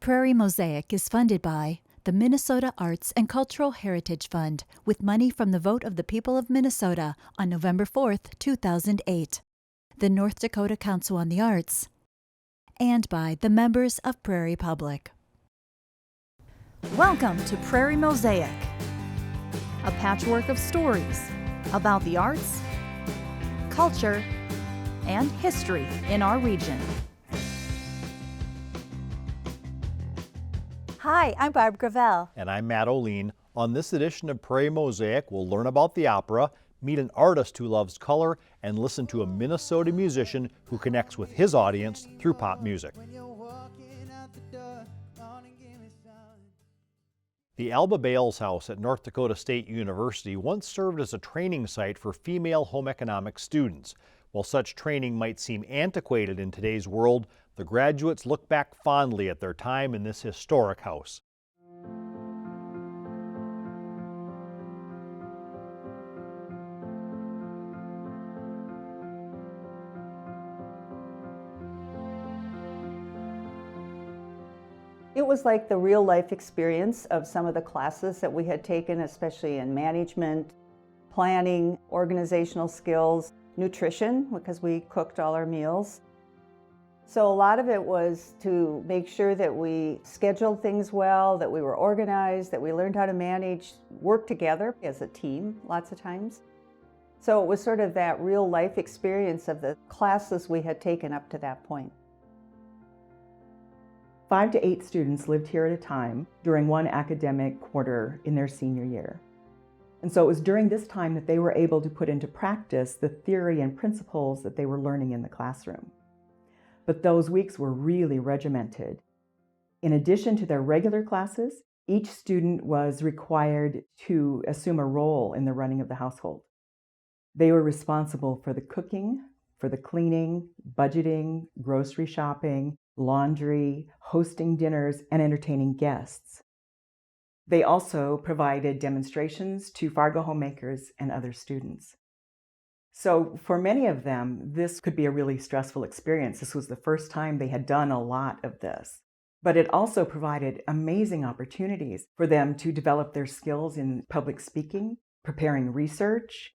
Prairie Mosaic is funded by the Minnesota Arts and Cultural Heritage Fund with money from the vote of the people of Minnesota on November 4th, 2008, the North Dakota Council on the Arts, and by the members of Prairie Public. Welcome to Prairie Mosaic, a patchwork of stories about the arts, culture, and history in our region. Hi, I'm Barb Gravel. And I'm Matt O'Lean. On this edition of Prairie Mosaic, we'll learn about the opera, meet an artist who loves color, and listen to a Minnesota musician who connects with his audience through pop music. The Alba Bales House at North Dakota State University once served as a training site for female home economics students. While such training might seem antiquated in today's world, the graduates look back fondly at their time in this historic house. It was like the real life experience of some of the classes that we had taken, especially in management, planning, organizational skills, nutrition, because we cooked all our meals. So a lot of it was to make sure that we scheduled things well, that we were organized, that we learned how to manage, work together as a team lots of times. So it was sort of that real life experience of the classes we had taken up to that point. 5 to 8 students lived here at a time during one academic quarter in their senior year. And so it was during this time that they were able to put into practice the theory and principles that they were learning in the classroom. But those weeks were really regimented. In addition to their regular classes, each student was required to assume a role in the running of the household. They were responsible for the cooking, for the cleaning, budgeting, grocery shopping, laundry, hosting dinners, and entertaining guests. They also provided demonstrations to Fargo homemakers and other students. So for many of them, this could be a really stressful experience. This was the first time they had done a lot of this. But it also provided amazing opportunities for them to develop their skills in public speaking, preparing research,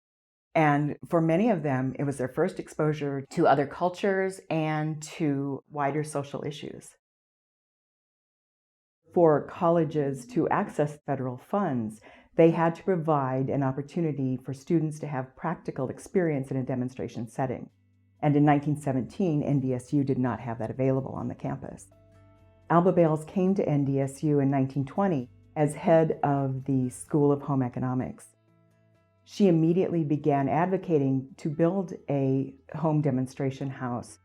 and for many of them, it was their first exposure to other cultures and to wider social issues. For colleges to access federal funds, they had to provide an opportunity for students to have practical experience in a demonstration setting. And in 1917, NDSU did not have that available on the campus. Alba Bales came to NDSU in 1920 as head of the School of Home Economics. She immediately began advocating to build a home demonstration house.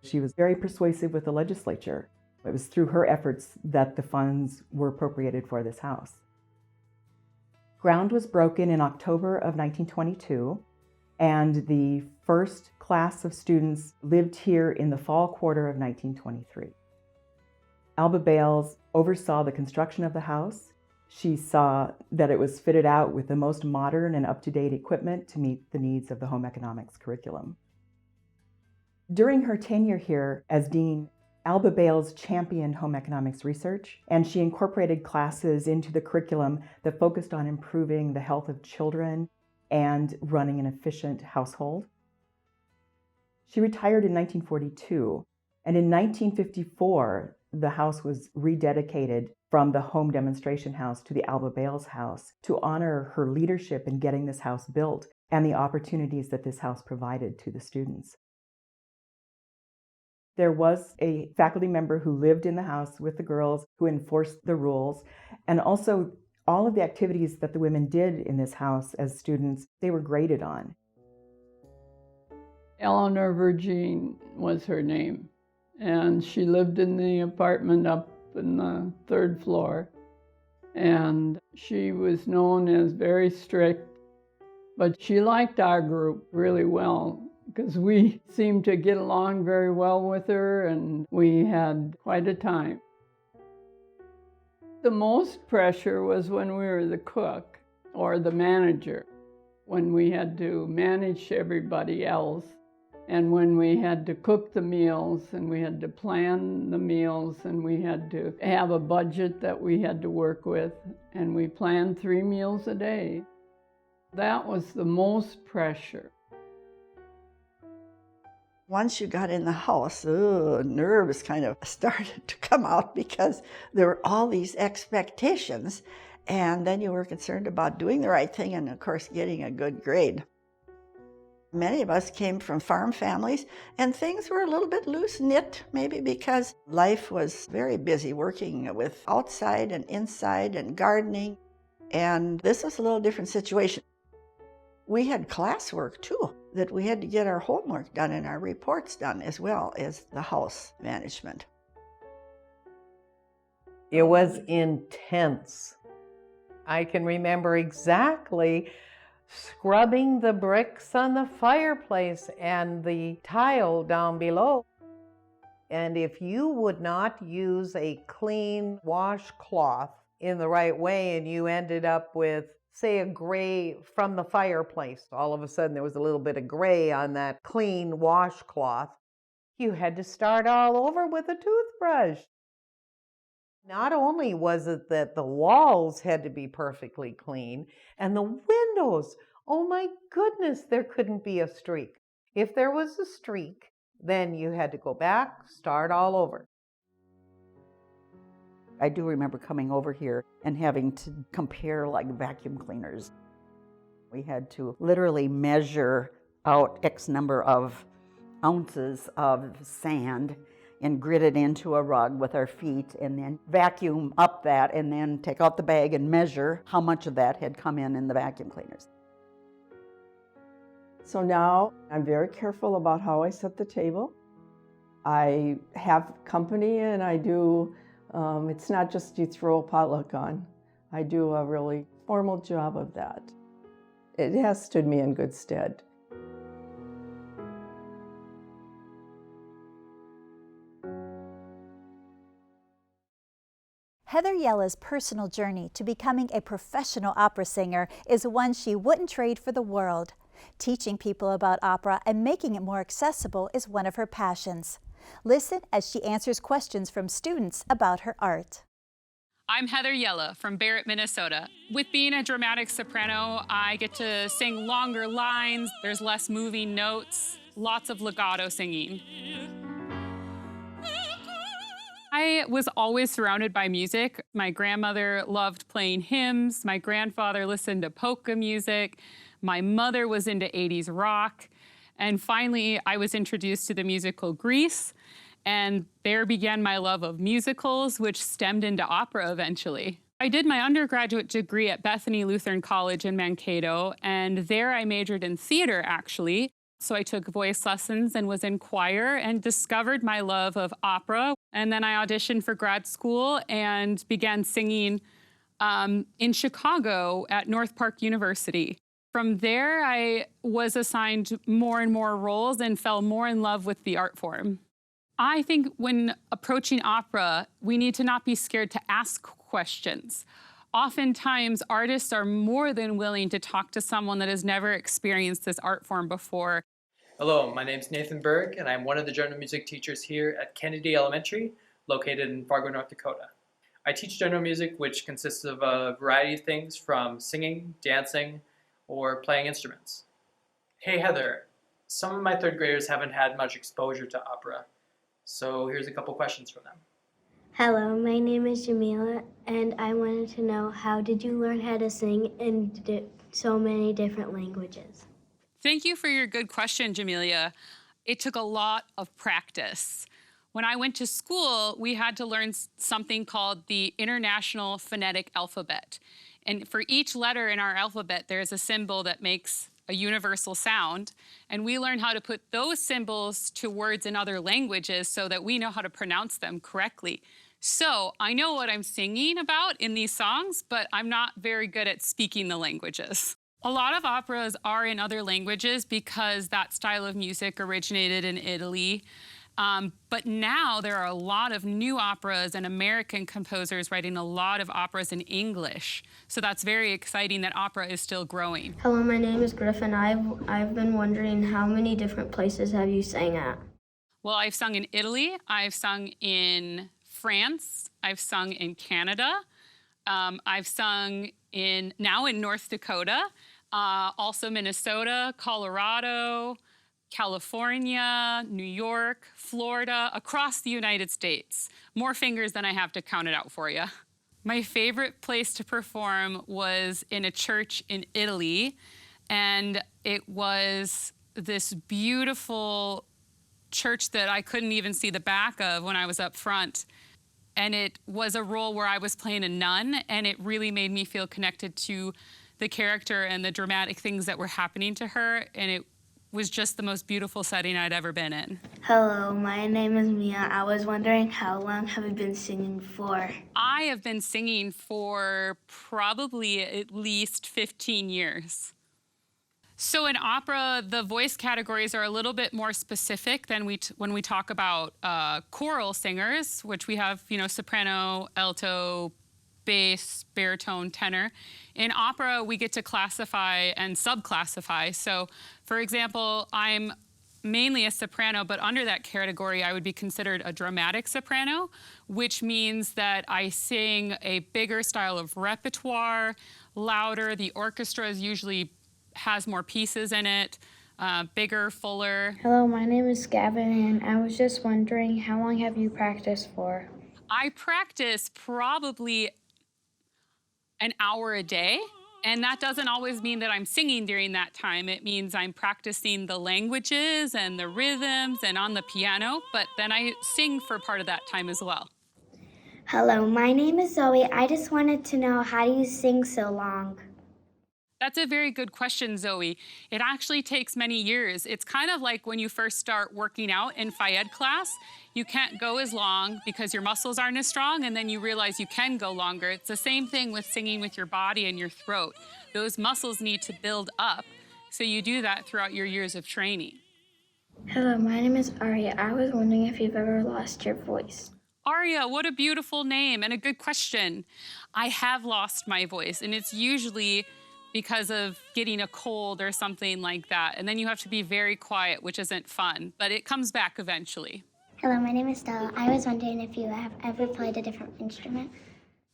She was very persuasive with the legislature. It was through her efforts that the funds were appropriated for this house. Ground was broken in October of 1922, and the first class of students lived here in the fall quarter of 1923. Alba Bales oversaw the construction of the house. She saw that it was fitted out with the most modern and up-to-date equipment to meet the needs of the home economics curriculum. During her tenure here as dean, Alba Bales championed home economics research, and she incorporated classes into the curriculum that focused on improving the health of children and running an efficient household. She retired in 1942, and in 1954, the house was rededicated from the home demonstration house to the Alba Bales House to honor her leadership in getting this house built and the opportunities that this house provided to the students. There was a faculty member who lived in the house with the girls, who enforced the rules, and also all of the activities that the women did in this house as students, they were graded on. Eleanor Virgin was her name, and she lived in the apartment up in the 3rd floor, and she was known as very strict, but she liked our group really well because we seemed to get along very well with her, and we had quite a time. The most pressure was when we were the cook or the manager, when we had to manage everybody else. And when we had to cook the meals and we had to plan the meals and we had to have a budget that we had to work with, and we planned 3 meals a day, that was the most pressure. Once you got in the house, nerves kind of started to come out because there were all these expectations, and then you were concerned about doing the right thing and, of course, getting a good grade. Many of us came from farm families, and things were a little bit loose-knit, maybe because life was very busy working with outside and inside and gardening, and this was a little different situation. We had classwork, too, that we had to get our homework done and our reports done, as well as the house management. It was intense. I can remember exactly scrubbing the bricks on the fireplace and the tile down below. And if you would not use a clean washcloth in the right way and you ended up with, say, a gray from the fireplace, all of a sudden there was a little bit of gray on that clean washcloth, you had to start all over with a toothbrush. Not only was it that the walls had to be perfectly clean, and the windows, oh my goodness, there couldn't be a streak. If there was a streak, then you had to go back, start all over. I do remember coming over here and having to compare like vacuum cleaners. We had to literally measure out X number of ounces of sand and grit it into a rug with our feet and then vacuum up that and then take out the bag and measure how much of that had come in the vacuum cleaners. So now I'm very careful about how I set the table. I have company and I do, it's not just you throw a potluck on. I do a really formal job of that. It has stood me in good stead. Heather Yella's personal journey to becoming a professional opera singer is one she wouldn't trade for the world. Teaching people about opera and making it more accessible is one of her passions. Listen as she answers questions from students about her art. I'm Heather Yella from Barrett, Minnesota. With being a dramatic soprano, I get to sing longer lines, there's less moving notes, lots of legato singing. I was always surrounded by music. My grandmother loved playing hymns. My grandfather listened to polka music. My mother was into 80s rock. And finally, I was introduced to the musical Grease. And there began my love of musicals, which stemmed into opera eventually. I did my undergraduate degree at Bethany Lutheran College in Mankato. And there I majored in theater, actually. So I took voice lessons and was in choir and discovered my love of opera. And then I auditioned for grad school and began singing in Chicago at North Park University. From there, I was assigned more and more roles and fell more in love with the art form. I think when approaching opera, we need to not be scared to ask questions. Oftentimes, artists are more than willing to talk to someone that has never experienced this art form before. Hello, my name is Nathan Berg, and I'm one of the general music teachers here at Kennedy Elementary, located in Fargo, North Dakota. I teach general music, which consists of a variety of things from singing, dancing, or playing instruments. Hey Heather, some of my third graders haven't had much exposure to opera, so here's a couple questions from them. Hello, my name is Jamila, and I wanted to know, how did you learn how to sing in so many different languages? Thank you for your good question, Jamelia. It took a lot of practice. When I went to school, we had to learn something called the International Phonetic Alphabet. And for each letter in our alphabet, there's a symbol that makes a universal sound. And we learn how to put those symbols to words in other languages so that we know how to pronounce them correctly. So I know what I'm singing about in these songs, but I'm not very good at speaking the languages. A lot of operas are in other languages because that style of music originated in Italy. But now there are a lot of new operas and American composers writing a lot of operas in English. So that's very exciting that opera is still growing. Hello, my name is Griffin. I've been wondering, how many different places have you sang at? Well, I've sung in Italy, I've sung in France, I've sung in Canada, I've sung now in North Dakota, also Minnesota, Colorado, California, New York, Florida, across the United States. More fingers than I have to count it out for you. My favorite place to perform was in a church in Italy, and it was this beautiful church that I couldn't even see the back of when I was up front. And it was a role where I was playing a nun, and it really made me feel connected to the character and the dramatic things that were happening to her, and it was just the most beautiful setting I'd ever been in. Hello, my name is Mia. I was wondering, how long have you been singing for? I have been singing for probably at least 15 years. So in opera, the voice categories are a little bit more specific than when we talk about choral singers, which we have, soprano, alto, bass, baritone, tenor. In opera, we get to classify and subclassify. So, for example, I'm mainly a soprano, but under that category, I would be considered a dramatic soprano, which means that I sing a bigger style of repertoire, louder. The orchestra usually has more pieces in it, bigger, fuller. Hello, my name is Gavin, and I was just wondering, how long have you practiced for? I practice probably an hour a day, and that doesn't always mean that I'm singing during that time. It means I'm practicing the languages and the rhythms and on the piano, but then I sing for part of that time as well. Hello, my name is Zoe. I just wanted to know, how do you sing so long? That's a very good question, Zoe. It actually takes many years. It's kind of like when you first start working out in Phys Ed class. You can't go as long because your muscles aren't as strong, and then you realize you can go longer. It's the same thing with singing with your body and your throat. Those muscles need to build up, so you do that throughout your years of training. Hello, my name is Aria. I was wondering if you've ever lost your voice. Aria, what a beautiful name and a good question. I have lost my voice, and it's usually because of getting a cold or something like that. And then you have to be very quiet, which isn't fun, but it comes back eventually. Hello, my name is Stella. I was wondering if you have ever played a different instrument.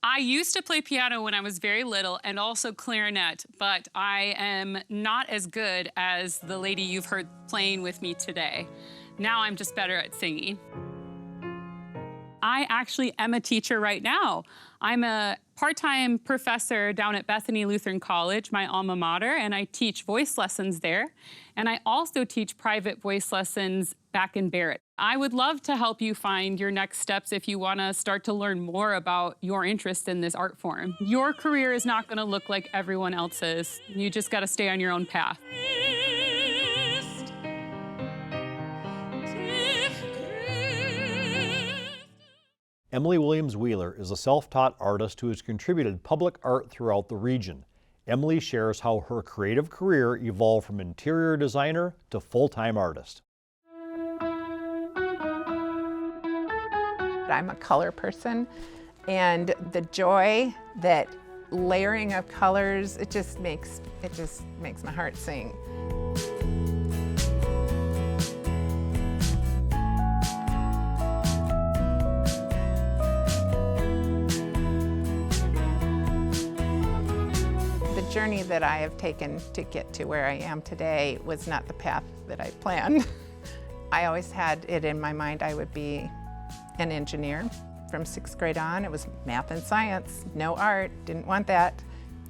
I used to play piano when I was very little, and also clarinet, but I am not as good as the lady you've heard playing with me today. Now I'm just better at singing. I actually am a teacher right now. I'm a part-time professor down at Bethany Lutheran College, my alma mater, and I teach voice lessons there. And I also teach private voice lessons back in Barrett. I would love to help you find your next steps if you want to start to learn more about your interest in this art form. Your career is not going to look like everyone else's. You just got to stay on your own path. Emily Williams Wheeler is a self-taught artist who has contributed public art throughout the region. Emily shares how her creative career evolved from interior designer to full-time artist. I'm a color person, and the joy that layering of colors, it just makes my heart sing. The journey that I have taken to get to where I am today was not the path that I planned. I always had it in my mind I would be an engineer. From 6th grade on, it was math and science, no art, didn't want that.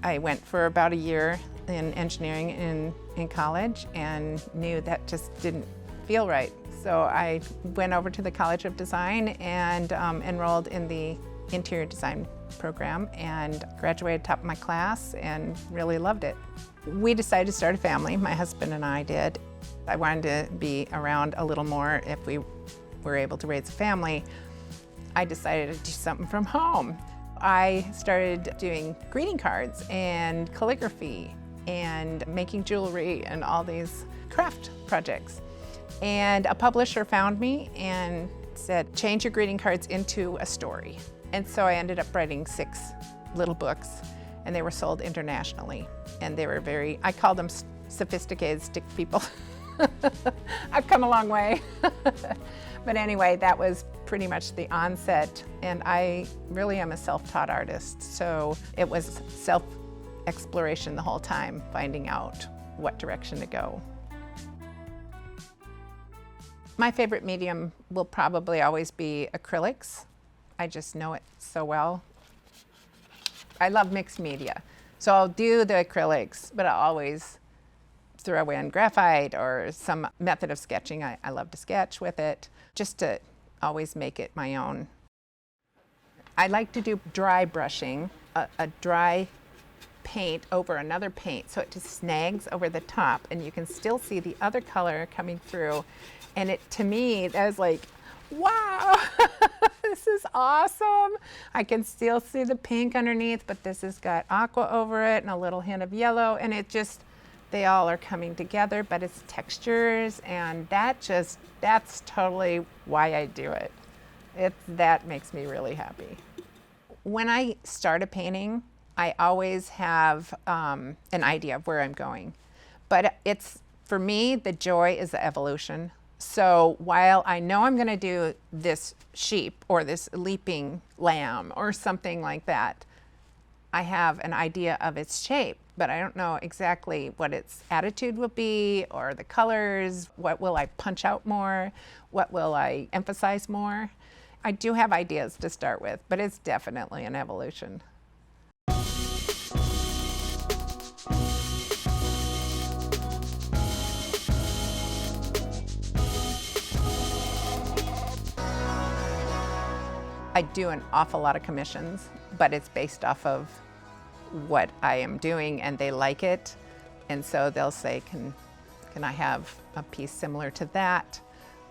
I went for about a year in engineering in college and knew that just didn't feel right. So I went over to the College of Design and enrolled in the interior design program and graduated top of my class and really loved it. We decided to start a family, my husband and I did. I wanted to be around a little more if we were able to raise a family. I decided to do something from home. I started doing greeting cards and calligraphy and making jewelry and all these craft projects. And a publisher found me and said, change your greeting cards into a story. And so I ended up writing 6 little books, and they were sold internationally. And they were I call them sophisticated stick people. I've come a long way. But anyway, that was pretty much the onset. And I really am a self-taught artist. So it was self-exploration the whole time, finding out what direction to go. My favorite medium will probably always be acrylics. I just know it so well. I love mixed media. So I'll do the acrylics, but I'll always throw in graphite or some method of sketching. I love to sketch with it, just to always make it my own. I like to do dry brushing, a dry paint over another paint, so it just snags over the top and you can still see the other color coming through. And to me, that was like, wow, this is awesome. I can still see the pink underneath, but this has got aqua over it and a little hint of yellow, and they all are coming together, but it's textures, and that's totally why I do it. That makes me really happy. When I start a painting, I always have an idea of where I'm going. But for me, the joy is the evolution. So while I know I'm gonna do this sheep or this leaping lamb or something like that, I have an idea of its shape, but I don't know exactly what its attitude will be or the colors. What will I punch out more? What will I emphasize more? I do have ideas to start with, but it's definitely an evolution. I do an awful lot of commissions, but it's based off of what I am doing and they like it. And so they'll say, can I have a piece similar to that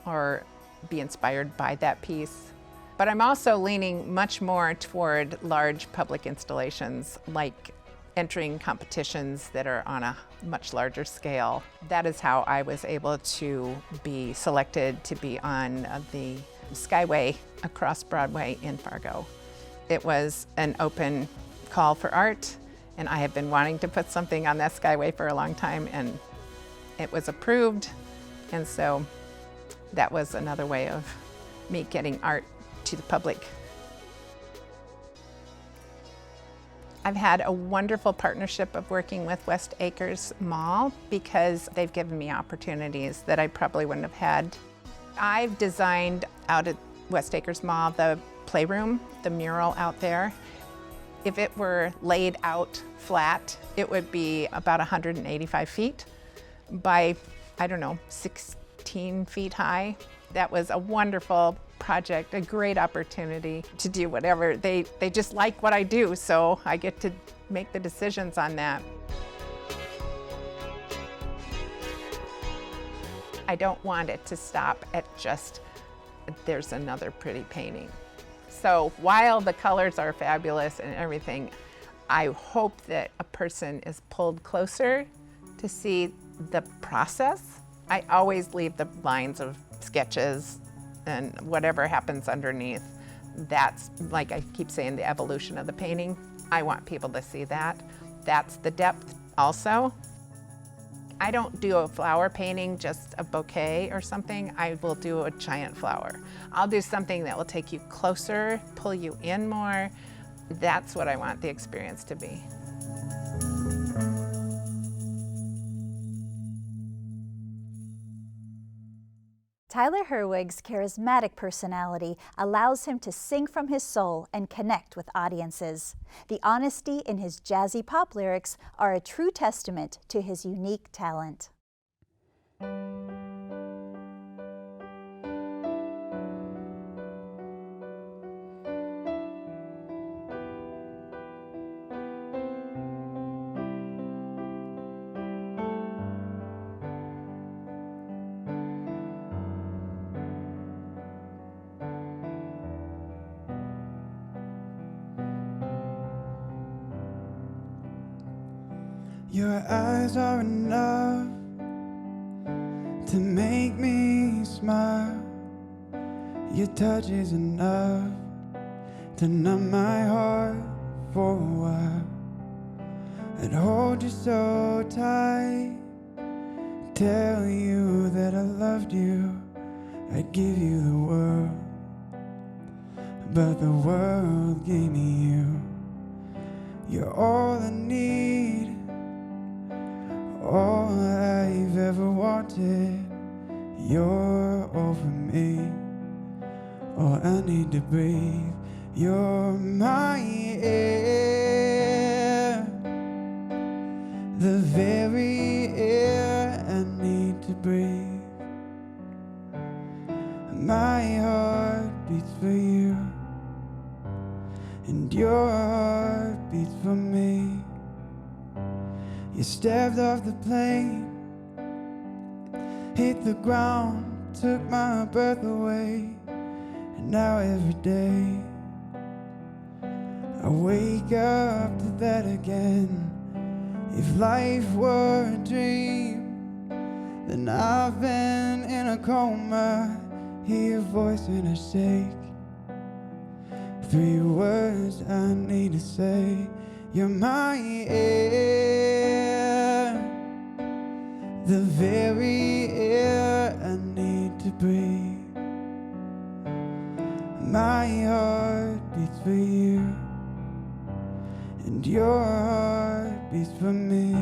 or be inspired by that piece? But I'm also leaning much more toward large public installations, like entering competitions that are on a much larger scale. That is how I was able to be selected to be on the Skyway across Broadway in Fargo. It was an open call for art, and I have been wanting to put something on that Skyway for a long time, and it was approved. And so that was another way of me getting art to the public. I've had a wonderful partnership of working with West Acres Mall because they've given me opportunities that I probably wouldn't have had. I've designed out at West Acres Mall the playroom, the mural out there. If it were laid out flat, it would be about 185 feet by, 16 feet high. That was a wonderful project, a great opportunity to do whatever. They just like what I do, so I get to make the decisions on that. I don't want it to stop at just, there's another pretty painting. So while the colors are fabulous and everything, I hope that a person is pulled closer to see the process. I always leave the lines of sketches and whatever happens underneath. That's, like I keep saying, the evolution of the painting. I want people to see that. That's the depth also. I don't do a flower painting, just a bouquet or something. I will do a giant flower. I'll do something that will take you closer, pull you in more. That's what I want the experience to be. Tyler Herwig's charismatic personality allows him to sing from his soul and connect with audiences. The honesty in his jazzy pop lyrics are a true testament to his unique talent. Your eyes are enough to make me smile, your touch is enough to numb my heart for a while. I'd hold you so tight, tell you that I loved you, I'd give you the world, but the world gave me you. You're all I need, all I've ever wanted. You're all for me, all I need to breathe. You're my air, the very air I need to breathe. My heart beats for you, and your heart beats for me. You stepped off the plane, hit the ground, took my breath away. And now every day I wake up to that again. If life were a dream, then I've been in a coma. Hear your voice and I shake. 3 words I need to say. You're my air, the very air I need to breathe. My heart beats for you, and your heart beats for me.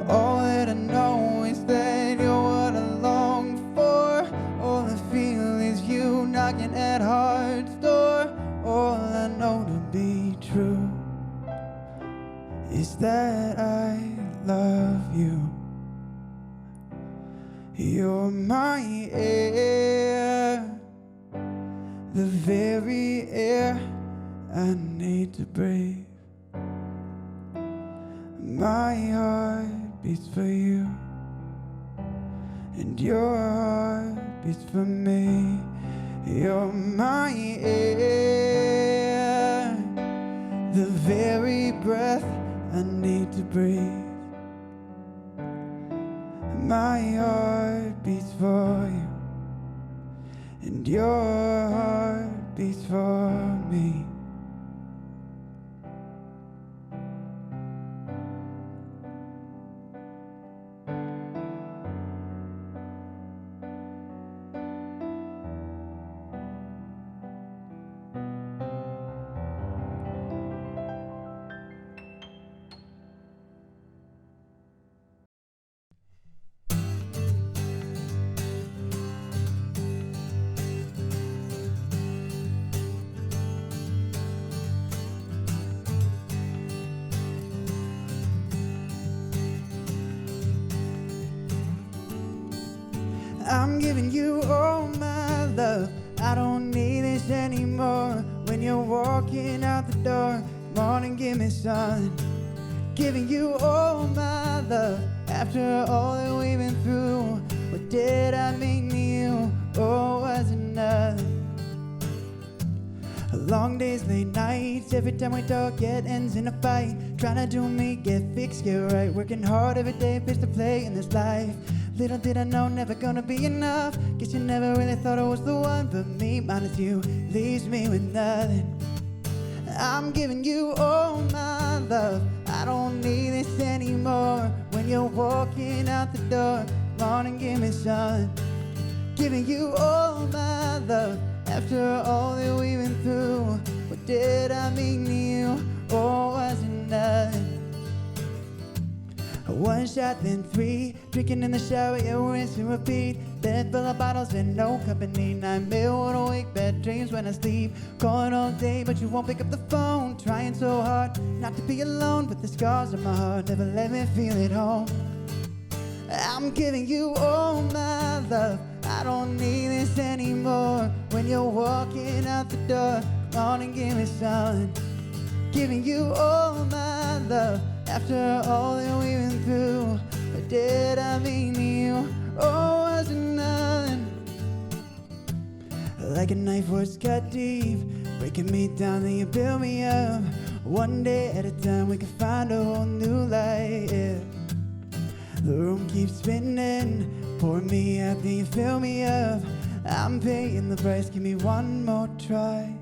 All that I know is that you're what I long for. All I feel is you knocking at heart's door. All I know to be true is that I love you. You're my air, the very air I need to breathe. My heart beats for you, and your heart beats for me. You're my air, the very breath I need to breathe. My heart beats for you, and your heart beats for me. I'm giving you all my love. I don't need this anymore. When you're walking out the door, come on and give me some. Giving you all my love. After all that we've been through, what did I mean to you? Oh, was it nothing? Long days, late nights, every time we talk it ends in a fight. Trying to do me, get fixed, get right. Working hard every day, pitch to play in this life. Little did I know, never gonna be enough. Guess you never really thought I was the one. But me minus you leaves me with nothing. I'm giving you all my love. I don't need this anymore. When you're walking out the door, come on and give me some. Giving you all my love. After all that we've been through, what did I mean to you? Oh, was it nothing? 1 shot, then 3. Drinking in the shower, yeah, rinse and repeat. Bed full of bottles and no company. Nightmare, wide awake, bad dreams when I sleep. Calling all day, but you won't pick up the phone. Trying so hard not to be alone, but the scars on my heart never let me feel at home. I'm giving you all my love. I don't need this anymore. When you're walking out the door, come on and give me some. Giving you all my love. After all that we've been through, what did I mean to you? Oh, was it nothing? Like a knife was cut deep, breaking me down, then you build me up. One day at a time, we can find a whole new life, yeah. The room keeps spinning. Pour me up, then you fill me up. I'm paying the price, give me one more try.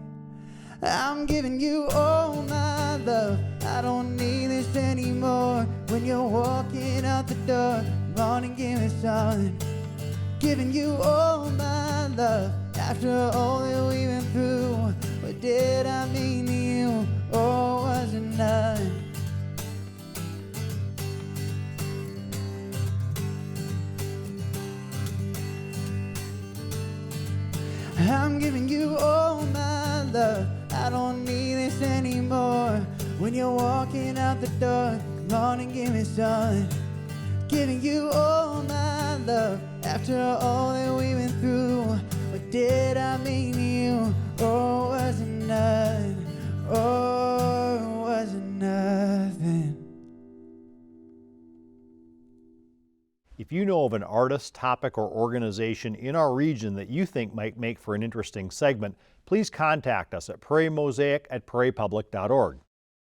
I'm giving you all my love. I don't need this anymore. When you're walking out the door, come on and give me something. Giving you all my love. After all that we went through, what did I mean to you? Or was it none? I'm giving you all my love. I don't need this anymore. When you're walking out the door, come on and give me some. Giving you all my love. After all that we went through, what did I mean to you? Or was it nothing? Or was it nothing? If you know of an artist, topic, or organization in our region that you think might make for an interesting segment, please contact us at prairiemosaic@prairiepublic.org.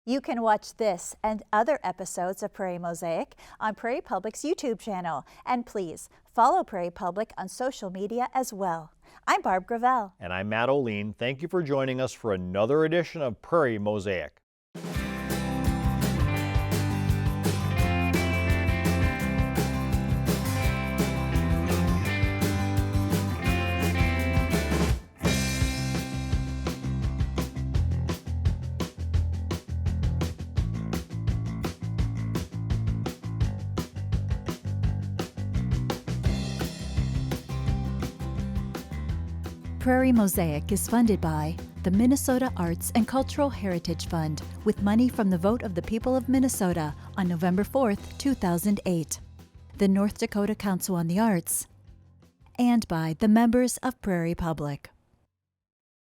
You can watch this and other episodes of Prairie Mosaic on Prairie Public's YouTube channel. And please follow Prairie Public on social media as well. I'm Barb Gravel. And I'm Matt O'Lean. Thank you for joining us for another edition of Prairie Mosaic. Prairie Mosaic is funded by the Minnesota Arts and Cultural Heritage Fund with money from the vote of the people of Minnesota on November 4th, 2008, the North Dakota Council on the Arts, and by the members of Prairie Public.